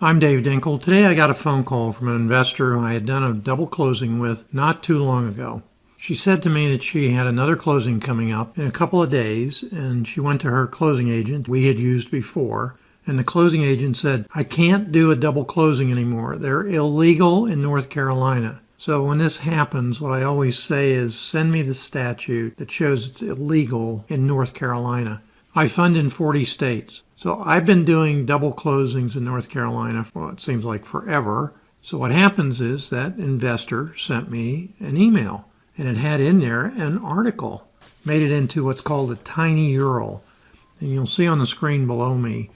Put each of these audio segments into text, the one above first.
I'm Dave Dinkle. Today I got a phone call from an investor who I had done a double closing with not too long ago. She said to me that she had another closing coming up in a couple of days, and she went to her closing agent we had used before, and the closing agent said, "I can't do a double closing anymore. They're illegal in North Carolina." So when this happens, what I always say is send me the statute that shows it's illegal in North Carolina. I fund in 40 states. So I've been doing double closings in North Carolina for it seems like forever. So what happens is that investor sent me an email, and it had in there an article, made it into what's called a tiny URL. And you'll see on the screen below me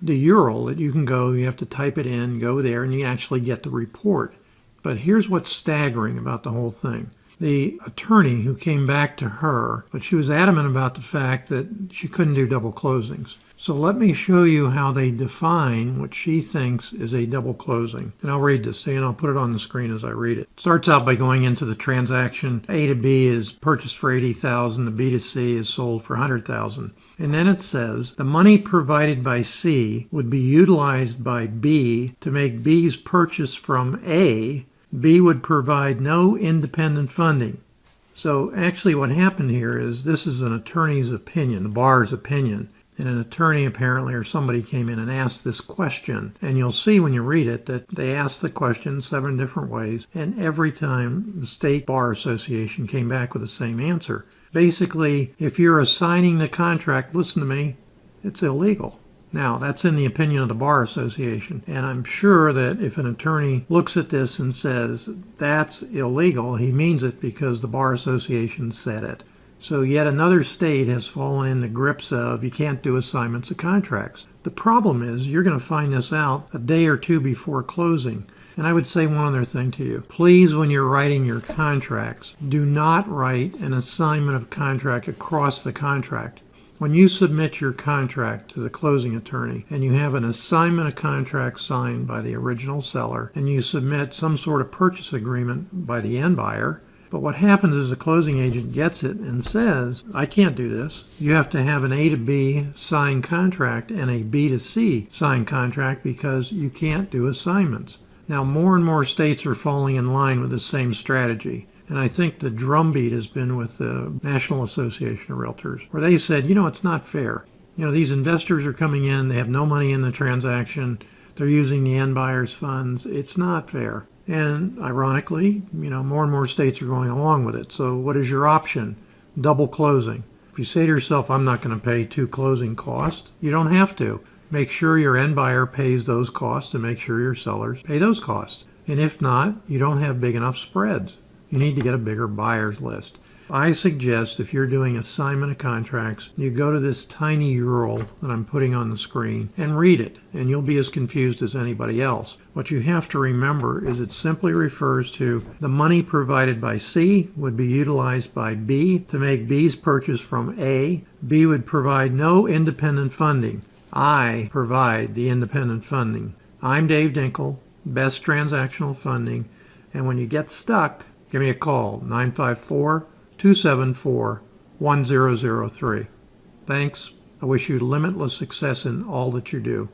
the URL that you can go, you have to type it in, go there, and you actually get the report. But here's what's staggering about the whole thing. The attorney who came back to her, but she was adamant about the fact that she couldn't do double closings. So let me show you how they define what she thinks is a double closing. And I'll read this to you, and I'll put it on the screen as I read it. It starts out by going into the transaction. A to B is purchased for $80,000. The B to C is sold for $100,000. And then it says, the money provided by C would be utilized by B to make B's purchase from A. B would provide no independent funding. So actually what happened here is this is an attorney's opinion, the bar's opinion. And an attorney apparently or somebody came in and asked this question. And you'll see when you read it that they asked the question 7 different ways. And every time the State Bar Association came back with the same answer. Basically, if you're assigning the contract, listen to me, it's illegal. Now, that's in the opinion of the Bar Association. And I'm sure that if an attorney looks at this and says that's illegal, he means it because the Bar Association said it. So yet another state has fallen in the grips of you can't do assignments of contracts. The problem is you're going to find this out a day or two before closing. And I would say one other thing to you. Please, when you're writing your contracts, do not write an assignment of contract across the contract. When you submit your contract to the closing attorney and you have an assignment of contract signed by the original seller and you submit some sort of purchase agreement by the end buyer, but what happens is the closing agent gets it and says, I can't do this. You have to have an A to B signed contract and a B to C signed contract because you can't do assignments. Now, more and more states are falling in line with the same strategy. And I think the drumbeat has been with the National Association of Realtors, where they said, it's not fair. These investors are coming in, they have no money in the transaction, they're using the end buyer's funds. It's not fair. And ironically, more and more states are going along with it. So what is your option? Double closing. If you say to yourself, I'm not going to pay 2 closing costs, you don't have to. Make sure your end buyer pays those costs and make sure your sellers pay those costs. And if not, you don't have big enough spreads. You need to get a bigger buyer's list. I suggest if you're doing assignment of contracts, you go to this tiny URL that I'm putting on the screen and read it, and you'll be as confused as anybody else. What you have to remember is it simply refers to the money provided by C would be utilized by B to make B's purchase from A. B would provide no independent funding. I provide the independent funding. I'm Dave Dinkle, Best Transactional Funding, and when you get stuck, give me a call, 954-274-1003. Thanks. I wish you limitless success in all that you do.